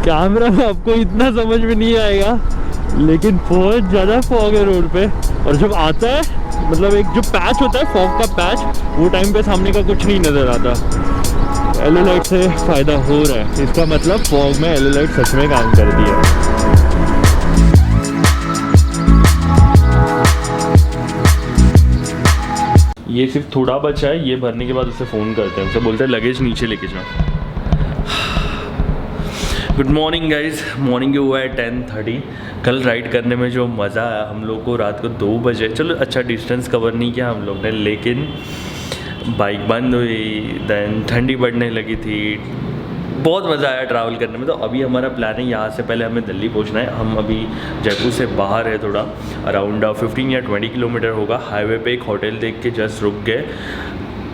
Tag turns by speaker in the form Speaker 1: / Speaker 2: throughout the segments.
Speaker 1: Camera में आपको इतना समझ में नहीं आएगा, लेकिन बहुत ज़्यादा फॉग है रोड पे। और जब आता है मतलब एक जो पैच होता है फॉग का पैच, वो टाइम पे सामने का कुछ नहीं नज़र आता। एलओ लाइट से फ़ायदा हो रहा है, इसका मतलब फॉग में एलओ लाइट सच में काम कर दिया है। ये सिर्फ थोड़ा बचा है, ये भरने के बाद उसे फ़ोन करते हैं, उसे बोलते हैं लगेज नीचे लेके जाओ। गुड मॉर्निंग गाइज, मॉर्निंग हुआ है 10:30। कल राइड करने में जो मज़ा आया हम लोग को, रात को 2 बजे, चलो अच्छा डिस्टेंस कवर नहीं किया हम लोग ने, लेकिन बाइक बंद हुई, देन ठंडी बढ़ने लगी थी, बहुत मज़ा आया ट्रैवल करने में। तो अभी हमारा प्लान है, यहाँ से पहले हमें दिल्ली पहुँचना है। हम अभी जयपुर से बाहर है, थोड़ा अराउंड 15 या 20 किलोमीटर होगा। हाईवे पे एक होटल देख के जस्ट रुक गए।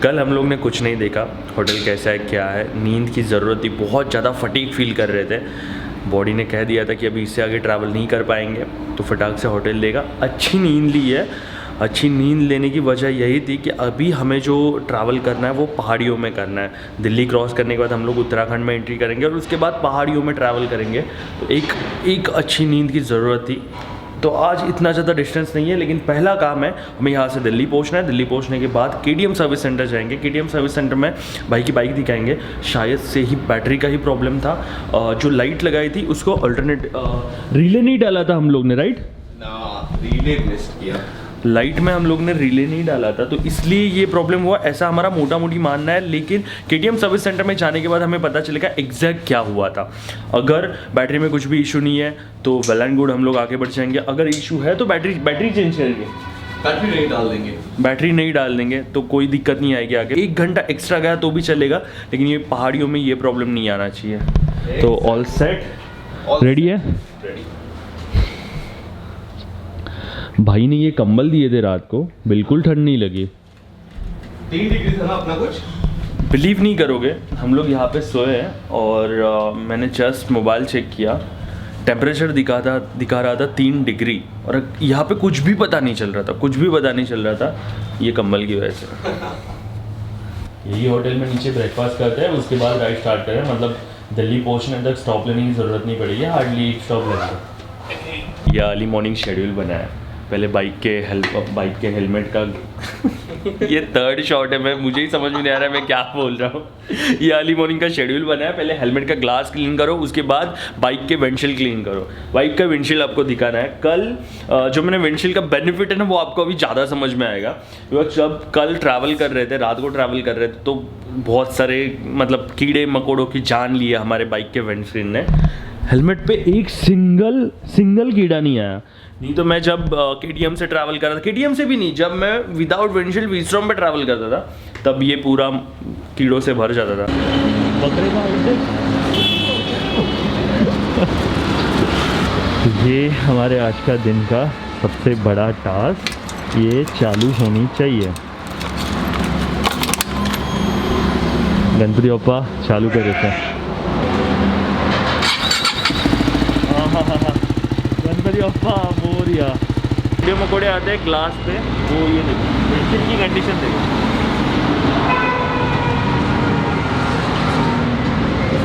Speaker 1: कल हम लोग ने कुछ नहीं देखा, होटल कैसा है क्या है, नींद की ज़रूरत थी, बहुत ज़्यादा फटीग फील कर रहे थे। बॉडी ने कह दिया था कि अभी इससे आगे ट्रैवल नहीं कर पाएंगे, तो फटाक से होटल देगा। अच्छी नींद ली है। अच्छी नींद लेने की वजह यही थी कि अभी हमें जो ट्रैवल करना है वो पहाड़ियों में करना है। दिल्ली क्रॉस करने के बाद हम लोग उत्तराखंड में एंट्री करेंगे और उसके बाद पहाड़ियों में ट्रैवल करेंगे। तो एक अच्छी नींद की ज़रूरत थी। तो आज इतना ज़्यादा डिस्टेंस नहीं है, लेकिन पहला काम है हमें यहाँ से दिल्ली पहुँचना है। दिल्ली पहुँचने के बाद केटीएम सर्विस सेंटर जाएंगे। केटीएम सर्विस सेंटर में भाई की बाइक दिखाएंगे। शायद से ही बैटरी का ही प्रॉब्लम था। जो लाइट लगाई थी उसको अल्टरनेट रिले नहीं डाला था हम लोग ने, राइट
Speaker 2: ना, रिले मिस किया।
Speaker 1: लाइट में हम लोग ने रिले नहीं डाला था, तो इसलिए ये प्रॉब्लम हुआ, ऐसा हमारा मोटा मोटी मानना है। लेकिन केटीएम सर्विस सेंटर में जाने के बाद हमें पता चलेगा एग्जैक्ट क्या हुआ था। अगर बैटरी में कुछ भी इशू नहीं है तो वेल एंड गुड, हम लोग आगे बढ़ जाएंगे। अगर इशू है तो बैटरी चेंज करेंगे,
Speaker 2: बैटरी नहीं डाल देंगे।
Speaker 1: बैटरी नहीं डाल देंगे तो कोई दिक्कत नहीं आएगी आगे। 1 घंटा एक्स्ट्रा गया तो भी चलेगा, लेकिन ये पहाड़ियों में ये प्रॉब्लम नहीं आना चाहिए। तो ऑल सेट, रेडी है।
Speaker 2: रेडी।
Speaker 1: भाई ने ये कंबल दिए थे रात को, बिल्कुल ठंड नहीं लगी।
Speaker 2: 3 डिग्री था ना अपना कुछ।
Speaker 1: बिलीव नहीं करोगे, हम लोग यहाँ पे सोए हैं और मैंने जस्ट मोबाइल चेक किया, टेम्परेचर दिखा रहा था 3 डिग्री, और यहाँ पे कुछ भी पता नहीं चल रहा था, कुछ भी पता नहीं चल रहा था, ये कंबल की वजह से। यही होटल में नीचे ब्रेकफास्ट करते हैं, उसके बाद राइड स्टार्ट करें। मतलब दिल्ली पहुँचने तक स्टॉप लेने की ज़रूरत नहीं पड़ेगी, हार्डली 1 स्टॉप लगेगा। यह अर्ली मॉर्निंग शेड्यूल बना है। पहले बाइक के हेलमेट का ये 3rd शॉट है, मैं मुझे ही समझ में नहीं आ रहा है मैं क्या बोल रहा हूँ। ये अर्ली मॉर्निंग का शेड्यूल बना है। पहले हेलमेट का ग्लास क्लीन करो, उसके बाद बाइक के विंडशील्ड क्लीन करो। बाइक का विंडशील्ड आपको दिखाना है। कल जो मैंने विंडशील्ड का बेनिफिट है ना, वो आपको अभी ज़्यादा समझ में आएगा। क्योंकि जब कल ट्रैवल कर रहे थे, रात को ट्रैवल कर रहे थे, तो बहुत सारे मतलब कीड़े मकोड़ों की जान ली है हमारे बाइक के विंडशील्ड ने। हेलमेट पे एक सिंगल कीड़ा नहीं आया। नहीं तो मैं जब केटीएम से ट्रैवल कर रहा था, केटीएम से भी नहीं, जब मैं विदाउट विंडशील्ड वीस्ट्रॉम पे ट्रैवल करता था, तब ये पूरा कीड़ों से भर जाता था। बकरे का ये हमारे आज का दिन का सबसे बड़ा टास्क, ये चालू होनी चाहिए। गणपति बप्पा चालू करे थे। गणपति बप्पा मोरिया। कीड़े मकोड़े आते हैं ग्लास पे, वो ये देखो विंडशील्ड की कंडीशन देखो।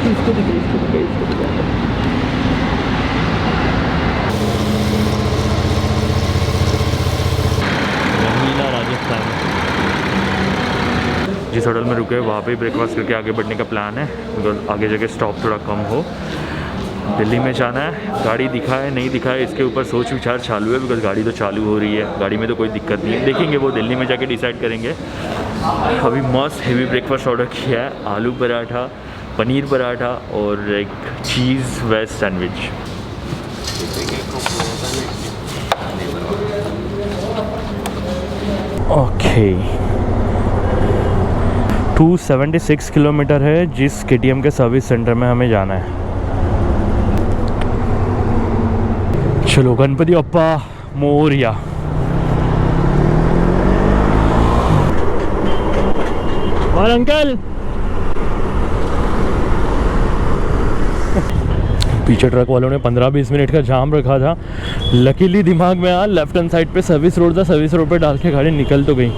Speaker 1: इसको राजस्थान। जिस होटल में रुके वहाँ पे ब्रेकफास्ट करके आगे बढ़ने का प्लान है, उधर आगे जगह स्टॉप थोड़ा कम हो। दिल्ली में जाना है। गाड़ी दिखा है नहीं दिखा है इसके ऊपर सोच विचार चालू है, बिकॉज गाड़ी तो चालू हो रही है, गाड़ी में तो कोई दिक्कत नहीं है। देखेंगे, वो दिल्ली में जाके डिसाइड करेंगे। अभी मस्त हेवी ब्रेकफास्ट ऑर्डर किया है, आलू पराठा, पनीर पराठा और एक चीज़ वेज सैंडविच। ओके, 276 किलोमीटर है जिस केटीएम के सर्विस सेंटर में हमें जाना है। चलो गणपति बप्पा मोरिया। और अंकल पीछे ट्रक वालों ने 15-20 मिनट का जाम रखा था। लकीली दिमाग में लेफ्ट हैंड साइड पे सर्विस रोड था, सर्विस रोड पे डाल के गाड़ी निकल तो गई।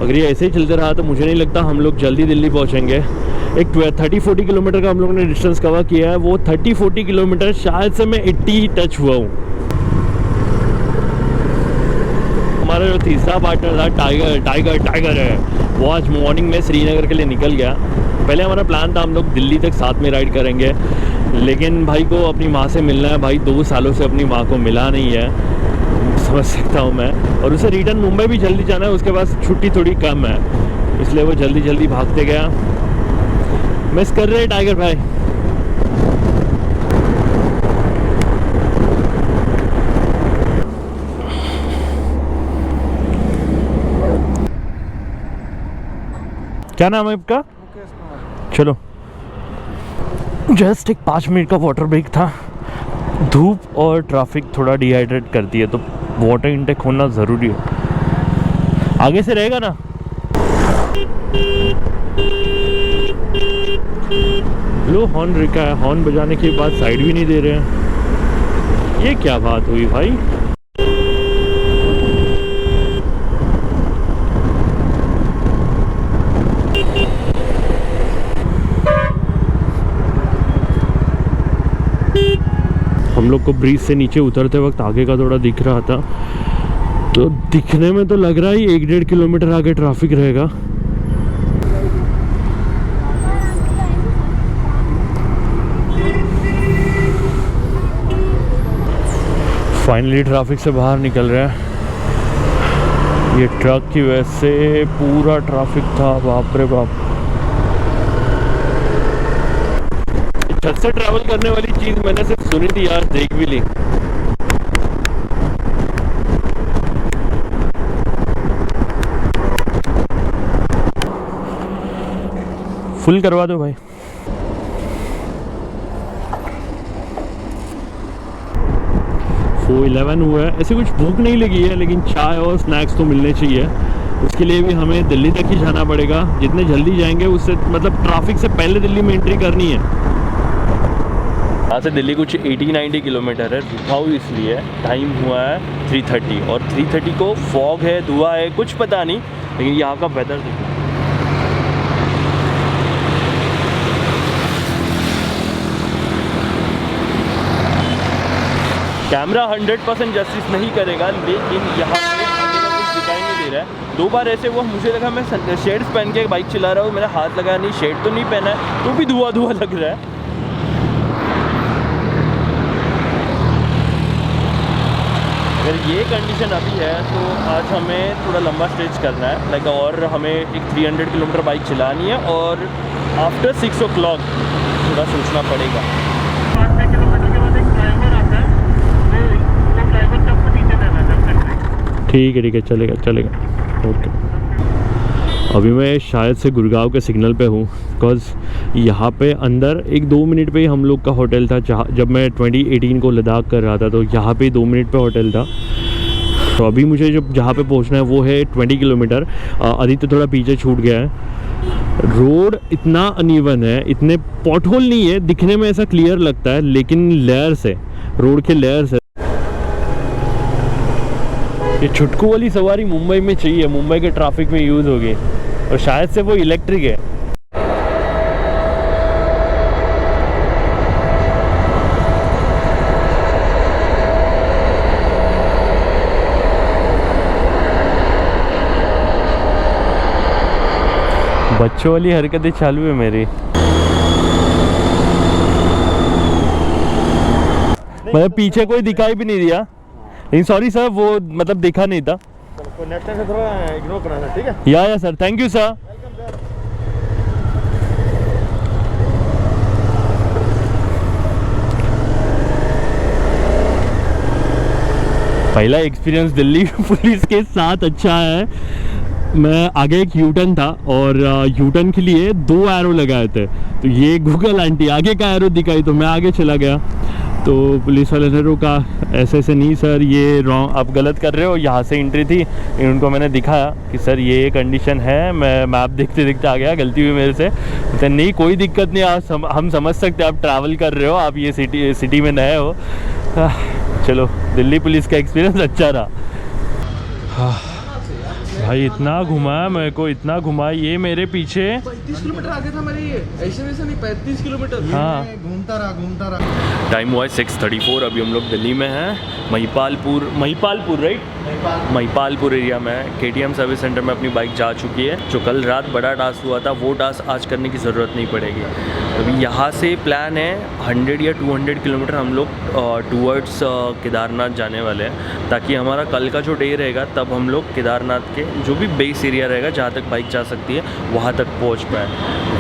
Speaker 1: अगर ये ऐसे ही चलते रहा तो मुझे नहीं लगता हम लोग जल्दी दिल्ली पहुंचेंगे। एक 30-40 किलोमीटर का हम लोगों ने डिस्टेंस कवर किया है, वो 30-40 किलोमीटर शायद से मैं 80 टच हुआ हूँ। हमारा जो तीसरा पार्टनर था टाइगर है, वो आज मॉर्निंग में श्रीनगर के लिए निकल गया। पहले हमारा प्लान था हम लोग दिल्ली तक साथ में राइड करेंगे, लेकिन भाई को अपनी माँ से मिलना है। भाई 2 सालों से अपनी माँ को मिला नहीं है, समझ सकता हूँ मैं। और उसे रिटर्न मुंबई भी जल्दी जाना है, उसके पास छुट्टी थोड़ी कम है, इसलिए वो जल्दी जल्दी भागते गया। मिस कर रहे टाइगर भाई। क्या नाम है आपका? चलो, जस्ट एक 5 मिनट का वाटर ब्रेक था। धूप और ट्रैफिक थोड़ा डिहाइड्रेट करती है, तो वाटर इंटेक होना ज़रूरी है। आगे से रहेगा ना। लो हॉर्न रुका है, हॉर्न बजाने के बाद साइड भी नहीं दे रहे हैं। ये क्या बात हुई भाई? हम लोग को ब्रिज से नीचे उतरते वक्त आगे का थोड़ा दिख रहा था, तो दिखने में तो लग रहा है 1-1.5 किलोमीटर आगे ट्रैफिक रहेगा। फाइनली ट्रैफिक से बाहर निकल रहे हैं। ये ट्रक की वजह से पूरा ट्रैफिक था, बाप रे बाप। छत से ट्रैवल करने वाली चीज़ मैंने सिर्फ सुनी थी, आज देख भी ली। फुल करवा दो भाई। वो 11 हुआ है, ऐसे कुछ भूख नहीं लगी है, लेकिन चाय और स्नैक्स तो मिलने चाहिए। उसके लिए भी हमें दिल्ली तक ही जाना पड़ेगा। जितने जल्दी जाएंगे उससे, मतलब ट्रैफिक से पहले दिल्ली में एंट्री करनी है। यहाँ से दिल्ली कुछ 80-90 किलोमीटर है। रुका हूँ इसलिए, टाइम हुआ है 3:30 और 3:30 को फॉग है, धुआं है, कुछ पता नहीं, लेकिन यहाँ का वेदर देखो। कैमरा 100% जस्टिस नहीं करेगा, लेकिन यहाँ पे कुछ दिखाई नहीं दे रहा है। 2 बार ऐसे हुआ, मुझे लगा मैं शेड्स पहन के बाइक चला रहा हूँ, मेरा हाथ लगा नहीं, शेड तो नहीं पहना है, तो भी धुआं लग रहा है। अगर ये कंडीशन अभी है तो आज हमें थोड़ा लंबा स्ट्रेच करना है, लाइक, और हमें एक 300 किलोमीटर बाइक चलानी है, और आफ्टर 6 o'clock थोड़ा सोचना पड़ेगा।
Speaker 3: 5 किलोमीटर के बाद एक ड्राइवर आता है, वो ड्राइवर तक को नीचे देना है।
Speaker 1: ठीक है चलेगा ओके। अभी मैं शायद से गुड़गांव के सिग्नल पे हूँ, बिकॉज़ यहाँ पे अंदर 1-2 मिनट पे ही हम लोग का होटल था। जब मैं 2018 को लद्दाख कर रहा था, तो यहाँ पे 2 मिनट पे होटल था। तो अभी मुझे जहाँ पे पहुँचना है वो है 20 किलोमीटर। आदित्य थोड़ा पीछे छूट गया है। रोड इतना अनइवन है, इतने पॉटहोल नहीं है, दिखने में ऐसा क्लियर लगता है, लेकिन लेयर्स है, रोड के लेयर्स है। ये छुटकू वाली सवारी मुंबई में चाहिए, मुंबई के ट्रैफिक में यूज़ होगी, और शायद से वो इलेक्ट्रिक है। बच्चों वाली हरकतें चालू है मेरी। मतलब पीछे कोई दिखाई भी नहीं दिया, लेकिन सॉरी सर, वो मतलब देखा नहीं था।
Speaker 3: नेक्स्ट टाइम से थोड़ा इग्नोर करना, ठीक है?
Speaker 1: या सर, थैंक यू सर। पहला एक्सपीरियंस दिल्ली पुलिस के साथ अच्छा है। मैं आगे एक यूटर्न था, और यूटर्न के लिए 2 एरो लगाए थे, तो ये गूगल आंटी आगे का एरो दिखाई, तो मैं आगे चला गया। तो पुलिस वाले ने रोका, ऐसे नहीं सर, ये रॉन्ग, आप गलत कर रहे हो, यहाँ से एंट्री थी। उनको मैंने दिखाया कि सर ये कंडीशन है, मैं मैप देखते देखते आ गया, गलती हुई मेरे से। तो नहीं, कोई दिक्कत नहीं, हम समझ सकते आप ट्रैवल कर रहे हो, आप ये सिटी में नए हो। चलो, दिल्ली पुलिस का एक्सपीरियंस अच्छा रहा। भाई इतना घुमाया मेरे को, इतना घुमाया। ये मेरे पीछे
Speaker 2: 35 किलोमीटर आगे था मेरे, ये ऐसे वैसे नहीं, 35 किलोमीटर।
Speaker 1: हाँ।
Speaker 4: घूमता रहा।
Speaker 1: टाइम हुआ है 6:34। अभी हम लोग दिल्ली में हैं, महिपालपुर राइट, महिपालपुर एरिया में है। KTM सर्विस सेंटर में अपनी बाइक जा चुकी है। जो कल रात बड़ा टास्क हुआ था वो टास्क आज करने की ज़रूरत नहीं पड़ेगी। अभी यहाँ से प्लान है 100 या 200 किलोमीटर हम लोग टूवर्ड्स केदारनाथ जाने वाले हैं, ताकि हमारा कल का जो डे रहेगा तब हम लोग केदारनाथ के जो भी बेस एरिया रहेगा जहाँ तक बाइक जा सकती है वहाँ तक पहुँच पाए।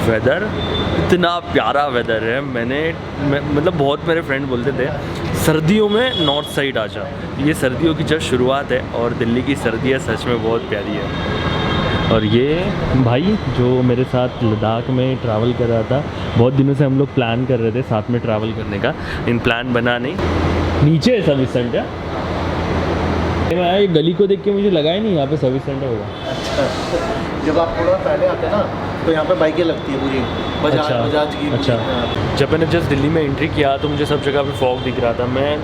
Speaker 1: वेदर इतना प्यारा वेदर है। मतलब बहुत मेरे फ्रेंड बोलते थे सर्दियों में नॉर्थ साइड आ जा। ये सर्दियों की जस्ट शुरुआत है और दिल्ली की सर्दियाँ सच में बहुत प्यारी है। और ये भाई जो मेरे साथ लद्दाख में ट्रैवल कर रहा था, बहुत दिनों से हम लोग प्लान कर रहे थे साथ में ट्रैवल करने का, इन प्लान बना नहीं। नीचे है सर्विस सेंटर। मैं आया, ये गली को देख के मुझे लगा ही नहीं यहाँ पे सर्विस सेंटर होगा।
Speaker 4: जब आप थोड़ा पहले आते हैं ना तो यहाँ पे बाइकें लगती है पूरी बजाज की।
Speaker 1: अच्छा, जब मैंने जस्ट दिल्ली में एंट्री किया तो मुझे सब जगह पे फॉग दिख रहा था। मैं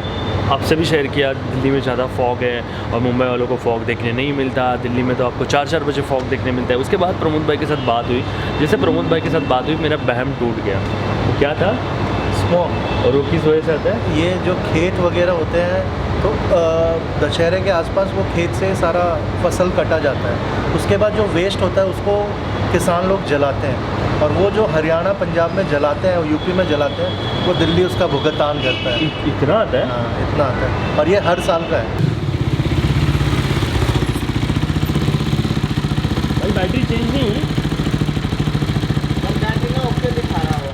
Speaker 1: आपसे भी शेयर किया दिल्ली में ज़्यादा फॉग है और मुंबई वालों को फॉग देखने नहीं मिलता। दिल्ली में तो आपको 4-4 बजे फॉग देखने मिलता है। उसके बाद प्रमोद भाई के साथ बात हुई, जैसे प्रमोद भाई के साथ बात हुई मेरा बहम टूट गया। वो क्या था? स्मॉग। और वो किस वजह से आता है?
Speaker 4: ये जो खेत वगैरह होते हैं तो दशहरे के आसपास वो खेत से सारा फसल कटा जाता है, उसके बाद जो वेस्ट होता है उसको किसान लोग जलाते हैं, और वो जो हरियाणा पंजाब में जलाते हैं और यूपी में जलाते हैं वो दिल्ली उसका भुगतान करता है।
Speaker 1: इतना आता है?
Speaker 4: हाँ, इतना आता है और ये हर साल का है।
Speaker 1: भाई बैटरी चेंज नहीं हुई
Speaker 5: ओके दिखा रहा हो।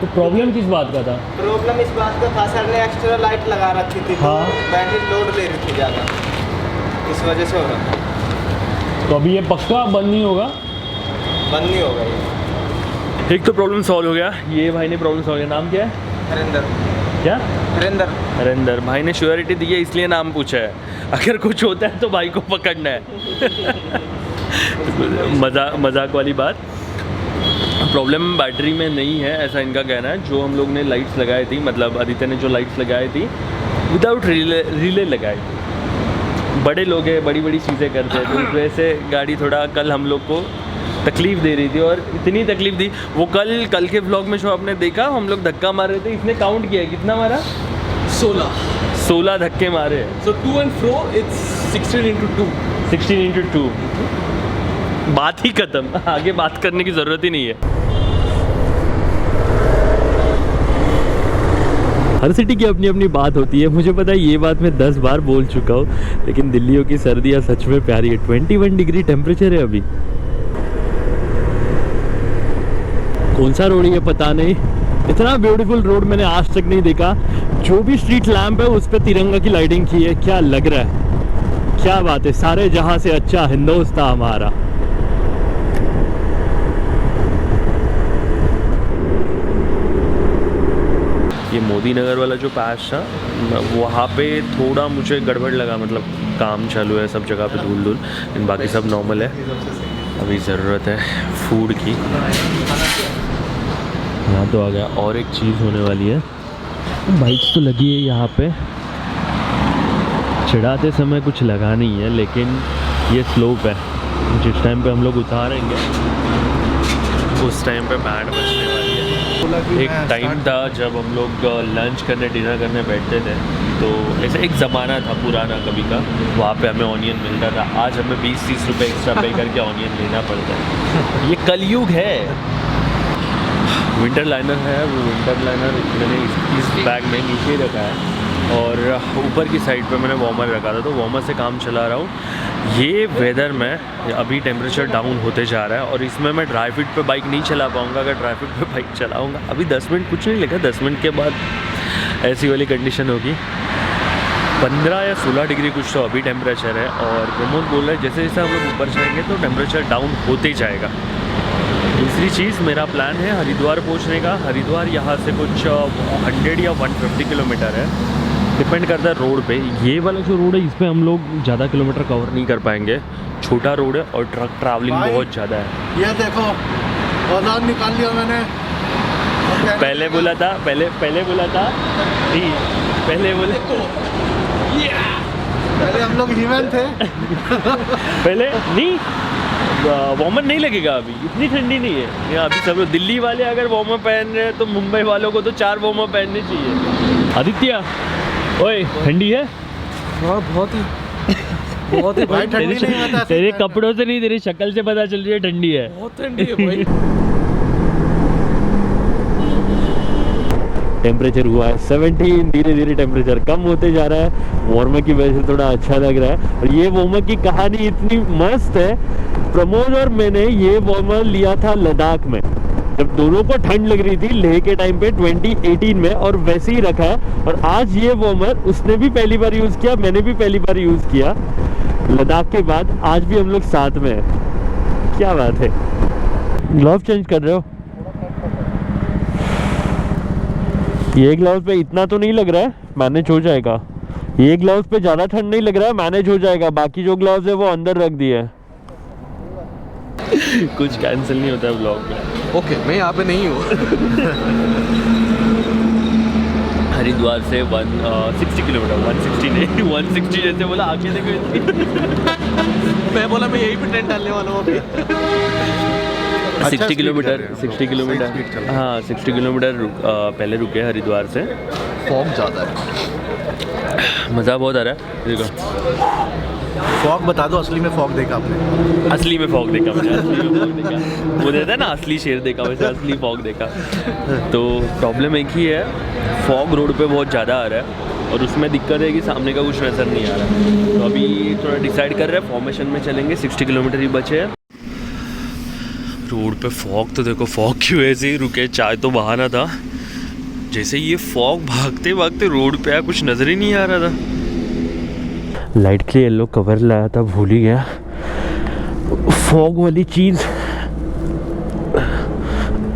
Speaker 1: तो प्रॉब्लम किस बात का था?
Speaker 5: प्रॉब्लम इस बात का था सर ने एक्स्ट्रा लाइट लगा रखी थी,
Speaker 1: हाँ।
Speaker 5: तो बैटरी लोड ले रही थी ज़्यादा, इस वजह से हो रहा था।
Speaker 1: तो अभी ये पक्का बंद नहीं होगा?
Speaker 5: बंद नहीं होगा ये।
Speaker 1: एक तो प्रॉब्लम सॉल्व हो गया। ये भाई ने प्रॉब्लम सॉल्व किया। नाम क्या है?
Speaker 5: हरिंदर।
Speaker 1: क्या?
Speaker 5: हरिंदर
Speaker 1: भाई ने श्योरिटी दी है इसलिए नाम पूछा है। अगर कुछ होता है तो भाई को पकड़ना है। मजाक वाली बात। प्रॉब्लम बैटरी में नहीं है ऐसा इनका कहना है। जो हम लोग ने लाइट्स लगाई थी, मतलब आदित्य ने जो लाइट्स लगाई थी विदाउट रिले लगाई थी। बड़े लोग हैं, बड़ी बड़ी चीज़ें करते हैं, तो इस वजह से गाड़ी थोड़ा कल हम लोग को तकलीफ़ दे रही थी। और इतनी तकलीफ़ दी वो कल के व्लॉग में जो आपने देखा, हम लोग धक्का मार रहे थे, इसने काउंट किया कितना मारा? 16 धक्के मारे।
Speaker 2: So to and fro it's 16 into 2.
Speaker 1: बात ही खत्म, आगे बात करने की ज़रूरत ही नहीं है। हर सिटी की अपनी अपनी बात होती है, मुझे पता है ये बात मैं 10 बार बोल चुका हूँ, लेकिन दिल्लियों की सर्दियाँ सच में प्यारी है। 21 डिग्री टेम्परेचर है अभी। कौन सा रोड है पता नहीं, इतना ब्यूटीफुल रोड मैंने आज तक नहीं देखा। जो भी स्ट्रीट लैंप है उस पर तिरंगा की लाइटिंग की है, क्या लग रहा है, क्या बात है। सारे जहां से अच्छा हिंदुस्तान हमारा। ये मोदी नगर वाला जो पैच था वहाँ पे थोड़ा मुझे गड़बड़ लगा, मतलब काम चालू है सब जगह पे, धूल लेकिन बाकी सब नॉर्मल है। अभी ज़रूरत है फूड की। यहाँ तो आ गया। और एक चीज़ होने वाली है, बाइक्स तो लगी है यहाँ पे, चढ़ाते समय कुछ लगा नहीं है, लेकिन ये स्लोप है। जिस टाइम पे हम लोग उतारेंगे उस टाइम पे बैंड बजने वाली है। एक टाइम था जब हम लोग लंच करने डिनर करने बैठते थे, तो ऐसा एक ज़माना था पुराना कभी का, वहाँ पे हमें ऑनियन मिलता था। आज हमें 20-30 रुपये एक्स्ट्रा पे करके ऑनियन लेना पड़ता है। ये कलयुग है। विंटर लाइनर है, वो विंटर लाइनर मैंने इस बैग में नीचे ही रखा है, और ऊपर की साइड पे मैंने वार्मर रखा था, तो वार्मर से काम चला रहा हूँ। ये वेदर में अभी टेम्परेचर डाउन होते जा रहा है, और इसमें मैं ड्राई फिट पे बाइक नहीं चला पाऊँगा। अगर ड्राई फिट पे बाइक चलाऊँगा, अभी 10 मिनट कुछ नहीं लगा, 10 मिनट के बाद ऐसी वाली कंडीशन होगी। 15 या 16 डिग्री कुछ तो अभी टेम्परेचर है, और प्रमोद बोल रहे हैं जैसे जैसे हम लोग ऊपर जाएंगे तो टेम्परेचर डाउन होते जाएगा। दूसरी चीज़, मेरा प्लान है हरिद्वार पहुंचने का। हरिद्वार यहाँ से कुछ 100 या 150 किलोमीटर है, डिपेंड करता है रोड पे। ये वाला जो रोड है इस पर हम लोग ज़्यादा किलोमीटर कवर नहीं कर पाएंगे, छोटा रोड है और ट्रक ट्रैवलिंग बहुत ज़्यादा है।
Speaker 4: ये देखो औजार निकाल लिया मैंने।
Speaker 1: पहले बोला था
Speaker 4: पहले हम लोग ह्यूमन थे।
Speaker 1: पहले नहीं वार्मर नहीं लगेगा अभी, इतनी ठंडी नहीं है। ये अभी सब लोग दिल्ली वाले अगर वार्मर पहन रहे हैं तो मुंबई वालों को तो 4 वार्मर पहनने चाहिए। आदित्य ओए ठंडी है?
Speaker 2: हाँ बहुत ही
Speaker 4: भाई ठंडी नहीं होता।
Speaker 1: तेरे कपड़ों से नहीं, तेरी शक्ल से पता चल रही है ठंडी है।
Speaker 2: बहुत ठंडी है भाई।
Speaker 1: टेम्परेचर हुआ है 17, धीरे धीरे टेम्परेचर कम होते जा रहा है। वार्मर की वजह से थोड़ा अच्छा लग रहा है। और ये वार्मर की कहानी इतनी मस्त है, प्रमोद और मैंने ये वार्मर लिया था लद्दाख में, जब दोनों को ठंड लग रही थी लेह के टाइम पे 2018 में, और वैसे ही रखा है। और आज ये वार्मर उसने भी पहली बार यूज़ किया, मैंने भी पहली बार यूज़ किया लद्दाख के बाद। आज भी हम लोग साथ में हैं, क्या बात है। ग्लव चेंज कर रहे हो? ये ग्लव्स पे इतना तो नहीं लग रहा है, मैनेज हो जाएगा। ये ग्लव्स पे ज़्यादा ठंड नहीं लग रहा है, मैनेज हो जाएगा। बाकी जो ग्लव्स है वो अंदर रख दिए हैं। कुछ कैंसिल नहीं होता है ब्लॉग में।
Speaker 2: ओके मैं यहाँ पे नहीं हूँ।
Speaker 1: हरिद्वार से 160 किलोमीटर, 160 नहीं 160 जैसे बोला, आगे देखो।
Speaker 2: मैं बोला मैं यही पे टेंट डालने वाला हूँ अभी।
Speaker 1: 60 किलोमीटर, 60 किलोमीटर, हाँ 60 किलोमीटर पहले रुके हरिद्वार से।
Speaker 2: फॉग ज़्यादा है,
Speaker 1: मज़ा बहुत आ रहा है। देखो
Speaker 4: फॉग बता दो, असली में फॉग देखा आपने?
Speaker 1: असली में फॉग देखा मैंने, असली में फॉग देखा। वो देता है ना असली शेर देखा, वैसे असली फॉग देखा। तो प्रॉब्लम एक ही है, फॉग रोड पे बहुत ज़्यादा आ रहा है और उसमें दिक्कत है कि सामने का कुछ नज़र नहीं आ रहा। तो अभी थोड़ा डिसाइड कर रहे हैं, फॉर्मेशन में चलेंगे। 60 किलोमीटर ही बचे हैं। रोड पे फॉग तो देखो, फॉग की वजह से ही रुके, चाय तो बहाना था। जैसे ये फॉग भागते भागते रोड पे आया, कुछ नज़र ही नहीं आ रहा था। लाइट के लिए येलो कवर लाया था, भूल ही गया। फॉग वाली चीज़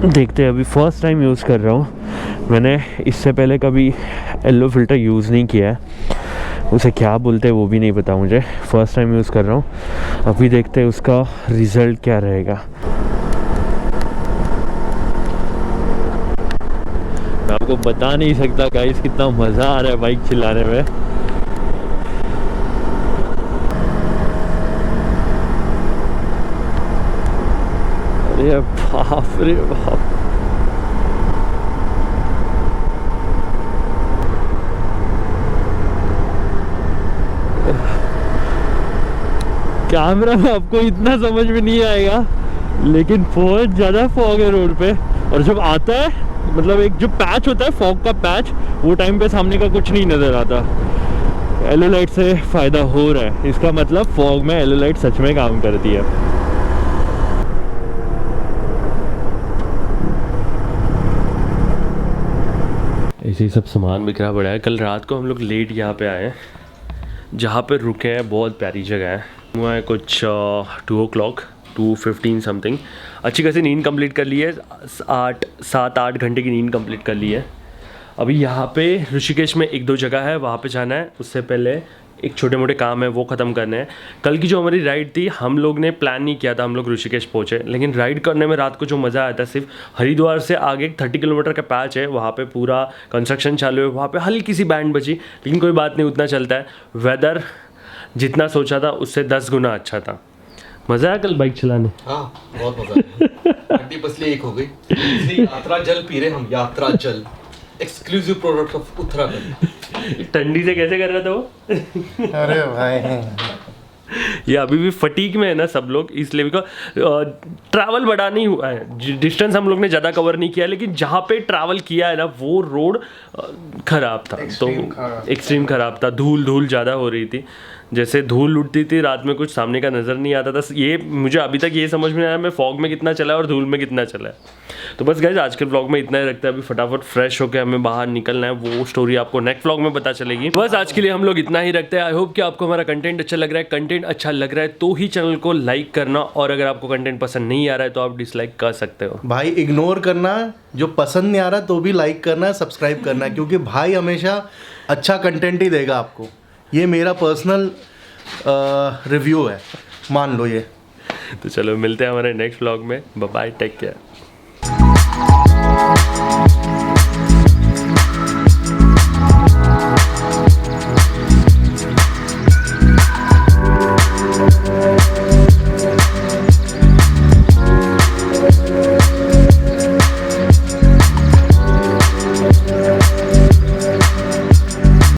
Speaker 1: देखते हैं, अभी फर्स्ट टाइम यूज़ कर रहा हूँ। मैंने इससे पहले कभी येलो फ़िल्टर यूज़ नहीं किया है, उसे क्या बोलते हैं वो भी नहीं पता मुझे। फर्स्ट टाइम यूज़ कर रहा हूँ, अभी देखते हैं उसका रिज़ल्ट क्या रहेगा। मैं आपको बता नहीं सकता गाइस कितना मज़ा आ रहा है बाइक चलाने में। अरे बाप रे बाप, कैमरा में आपको इतना समझ में नहीं आएगा, लेकिन बहुत ज़्यादा फॉग है रोड पे। और जब आता है, मतलब एक जो पैच होता है फॉग का पैच, वो टाइम पे सामने का कुछ नहीं नज़र आता। एलो लाइट से फ़ायदा हो रहा है, इसका मतलब फॉग में एलो लाइट सच में काम करती है। ऐसे ही सब सामान बिखरा पड़ा है। कल रात को हम लोग लेट यहाँ पे आए हैं, जहाँ पे रुके हैं बहुत प्यारी जगह है। हुआ है कुछ 2 o'clock, 2:15 समथिंग। अच्छी खासी नींद कंप्लीट कर ली है, 7-8 घंटे की नींद कंप्लीट कर ली है। अभी यहाँ पे ऋषिकेश में 1-2 जगह है, वहाँ पे जाना है। उससे पहले एक छोटे मोटे काम है, वो ख़त्म करने हैं। कल की जो हमारी राइड थी, हम लोग ने प्लान नहीं किया था, हम लोग ऋषिकेश पहुँचे, लेकिन राइड करने में रात को जो मज़ा आया था, सिर्फ हरिद्वार से आगे 30 किलोमीटर का पैच है, वहाँ पे पूरा कंस्ट्रक्शन चालू है, वहाँ पे हल्की सी बैंड बची, लेकिन कोई बात नहीं, उतना चलता है। वेदर जितना सोचा था उससे 10 गुना अच्छा था। मज़ा आया कल बाइक चलाने?
Speaker 2: हाँ बहुत मजा आया। ठंडी पसली एक हो गई। इसलिए यात्रा जल पी रहे हम, यात्रा जल, एक्सक्लूसिव प्रोडक्ट ऑफ उत्तराखंड।
Speaker 1: ठंडी से कैसे कर रहा था वो?
Speaker 4: अरे भाई,
Speaker 1: ये अभी भी फटीक में है ना सब लोग, इसलिए भी ट्रैवल बड़ा नहीं हुआ है, डिस्टेंस हम लोग ने ज़्यादा कवर नहीं किया, लेकिन जहाँ पे ट्रैवल किया है ना वो रोड ख़राब था, तो एक्सट्रीम ख़राब था। धूल ज़्यादा हो रही थी, जैसे धूल उड़ती थी रात में, कुछ सामने का नज़र नहीं आता था। ये मुझे अभी तक ये समझ में आया मैं फॉग में कितना चला है और धूल में कितना चला है। तो बस गाइस आज के व्लॉग में इतना ही रखते हैं। अभी फटाफट फ्रेश होकर हमें बाहर निकलना है, वो स्टोरी आपको नेक्स्ट व्लॉग में पता चलेगी। बस आज के लिए हम लोग इतना ही रखते हैं। आई होप कि आपको हमारा कंटेंट अच्छा लग रहा है। कंटेंट अच्छा लग रहा है तो ही चैनल को लाइक करना, और अगर आपको कंटेंट पसंद नहीं आ रहा है तो आप डिसलाइक कर सकते हो।
Speaker 4: भाई इग्नोर करना, जो पसंद नहीं आ रहा तो भी लाइक करना, सब्सक्राइब करना, क्योंकि भाई हमेशा अच्छा कंटेंट ही देगा आपको। ये मेरा पर्सनल रिव्यू है, मान लो ये।
Speaker 1: तो चलो मिलते हैं हमारे नेक्स्ट व्लॉग में। Bye bye, take care.